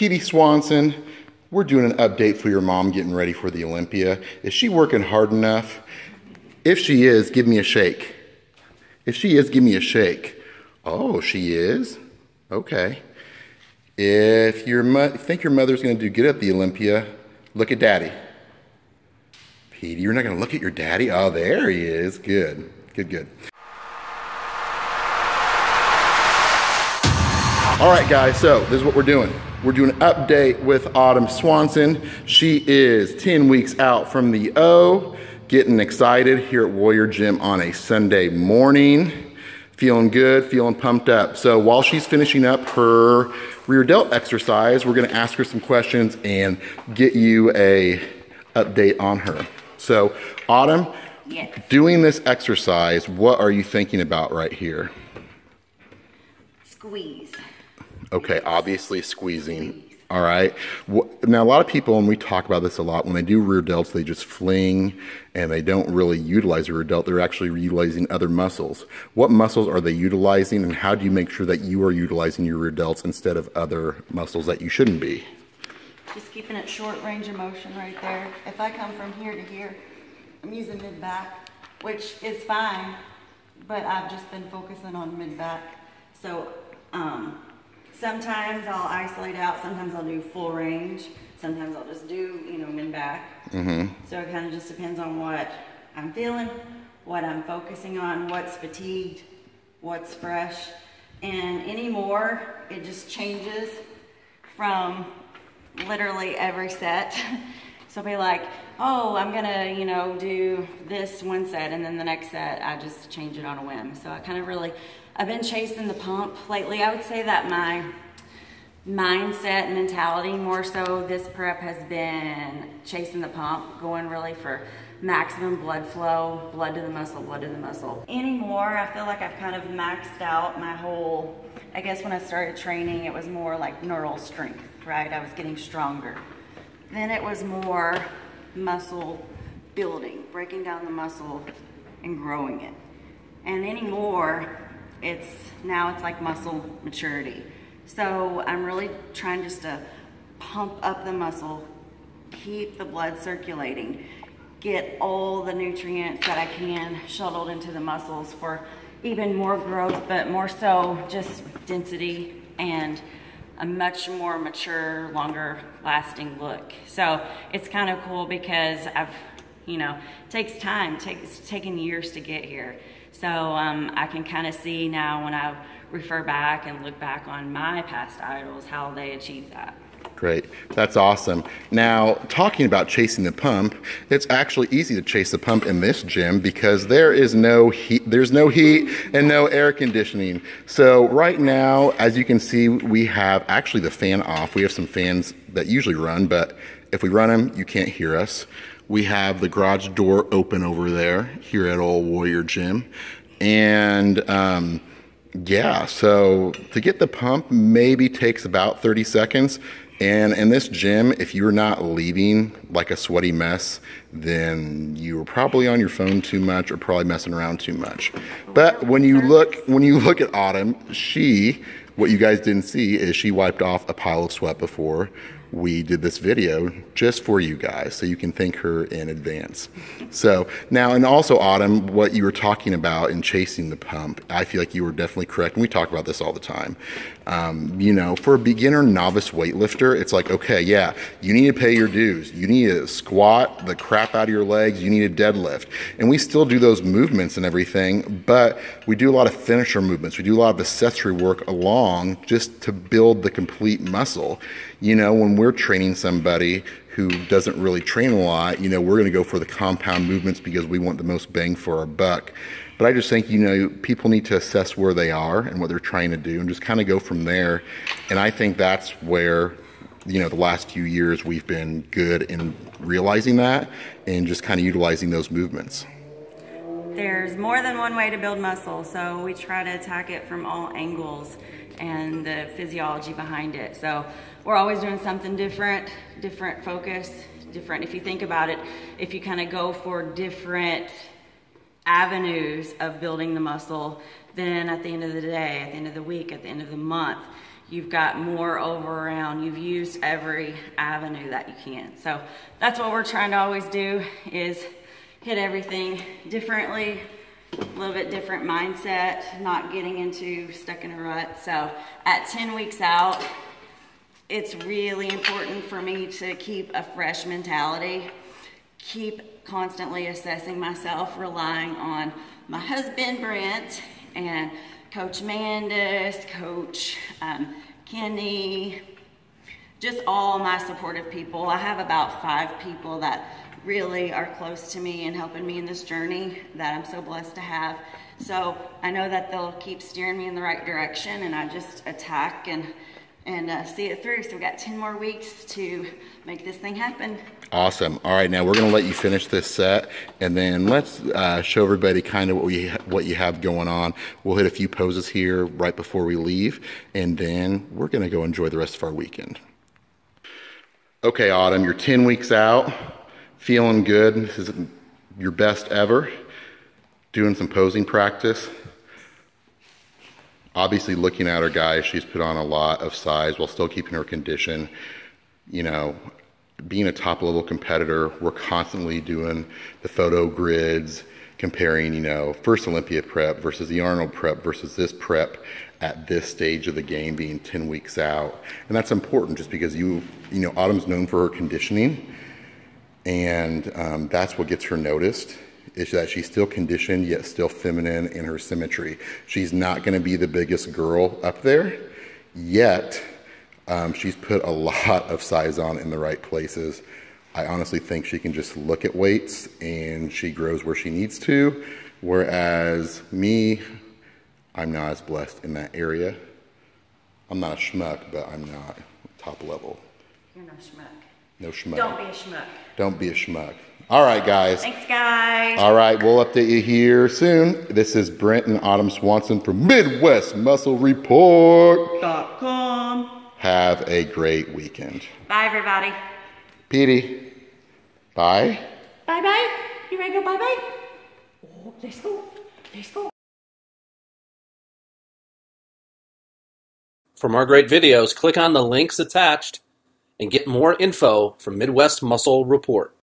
Petey Swansen. We're doing an update for your mom getting ready for the Olympia. Is she working hard enough? If she is, give me a shake. If she is, give me a shake. Oh, she is? Okay. If you think your mother's going to do good at the Olympia, look at Daddy. Petey, you're not going to look at your daddy? Oh, there he is. Good. Good, good. All right, guys, so this is what we're doing. We're doing an update with Autumn Swansen. She is 10 weeks out from the O, getting excited here at Warrior Gym on a Sunday morning. Feeling good, feeling pumped up. So while she's finishing up her rear delt exercise, we're gonna ask her some questions and get you a update on her. So Autumn, yes. Doing this exercise, what are you thinking about right here? Squeeze. Okay, obviously squeezing. All right. Now, a lot of people, and we talk about this a lot, when they do rear delts, they just fling and they don't really utilize the rear delt. They're actually utilizing other muscles. What muscles are they utilizing, and how do you make sure that you are utilizing your rear delts instead of other muscles that you shouldn't be? Just keeping it short range of motion right there. If I come from here to here, I'm using mid-back, which is fine, but I've just been focusing on mid-back. So, sometimes I'll isolate out, sometimes I'll do full range, sometimes I'll just do, mid-back. So it kind of just depends on what I'm feeling, what I'm focusing on, what's fatigued, what's fresh. And anymore, it just changes from literally every set. So I'll be like, oh, I'm gonna, do this one set, and then the next set, I just change it on a whim. So I kind of I've been chasing the pump lately. I would say that my mindset and mentality more so this prep has been chasing the pump, going really for maximum blood flow, blood to the muscle, blood to the muscle. Anymore, I feel like I've kind of maxed out my whole, I guess when I started training, it was more like neural strength, right? I was getting stronger. Then it was more muscle building, breaking down the muscle and growing it. And anymore, now it's like muscle maturity. So I'm really trying just to pump up the muscle, keep the blood circulating, get all the nutrients that I can shuttled into the muscles for even more growth, but more so just density and a much more mature, longer lasting look. So it's kind of cool because it takes time, it's taken years to get here. So I can kind of see now when I refer back and look back on my past idols, how they achieved that. Great, that's awesome. Now, talking about chasing the pump, it's actually easy to chase the pump in this gym because there is no heat, and no air conditioning. So right now, as you can see, we have actually the fan off. We have some fans that usually run, but if we run them, you can't hear us. We have the garage door open over there here at Old Warrior Gym. And yeah, so to get the pump maybe takes about 30 seconds. And in this gym, if you're not leaving like a sweaty mess, then you were probably on your phone too much or probably messing around too much. But when you look at Autumn, what you guys didn't see is she wiped off a pile of sweat before we did this video just for you guys, so you can thank her in advance. So now, and also Autumn, what you were talking about in chasing the pump, I feel like you were definitely correct, and we talk about this all the time. For a beginner novice weightlifter, it's like, okay, yeah, you need to pay your dues. You need to squat the crap out of your legs. You need to deadlift. And we still do those movements and everything, but we do a lot of finisher movements. We do a lot of accessory work along just to build the complete muscle. When we're training somebody who doesn't really train a lot, we're going to go for the compound movements because we want the most bang for our buck. But I just think, people need to assess where they are and what they're trying to do and just kind of go from there. And I think that's where, the last few years we've been good in realizing that and just kind of utilizing those movements. There's more than one way to build muscle, so we try to attack it from all angles and the physiology behind it. So we're always doing something different focus, different. If you think about it, if you kind of go for different avenues of building the muscle, then at the end of the day, at the end of the week, at the end of the month, you've got more over around, you've used every avenue that you can. So that's what we're trying to always do, is hit everything differently, a little bit different mindset, not getting stuck in a rut. So at 10 weeks out, it's really important for me to keep a fresh mentality, keep constantly assessing myself, relying on my husband, Brent, and Coach Mandis, Coach Kenny, just all my supportive people. I have about 5 people that really are close to me and helping me in this journey that I'm so blessed to have. So I know that they'll keep steering me in the right direction, and I just attack and see it through. So we've got 10 more weeks to make this thing happen. Awesome. All right, now we're going to let you finish this set, and then let's show everybody kind of what you have going on. We'll hit a few poses here right before we leave, and then we're going to go enjoy the rest of our weekend. Okay, Autumn, you're 10 weeks out, feeling good. This is your best ever. Doing some posing practice. Obviously, looking at her, guys, she's put on a lot of size while still keeping her condition. You know, being a top-level competitor, we're constantly doing the photo grids, comparing, you know, first Olympia prep versus the Arnold prep versus this prep at this stage of the game, being 10 weeks out. And that's important just because, you know, Autumn's known for her conditioning, and that's what gets her noticed, is that she's still conditioned yet still feminine in her symmetry. She's not going to be the biggest girl up there, yet she's put a lot of size on in the right places. I honestly think she can just look at weights and she grows where she needs to, whereas me, I'm not as blessed in that area. I'm not a schmuck, but I'm not top level. You're no schmuck. No schmuck. Don't be a schmuck. Don't be a schmuck. All right, guys. Thanks, guys. All right, we'll update you here soon. This is Brent and Autumn Swansen from Midwest Muscle Report.com. Have a great weekend. Bye, everybody. Petey, bye. Bye-bye. You ready to go bye-bye? Oh, let's go. Let's go. For more great videos, click on the links attached and get more info from Midwest Muscle Report.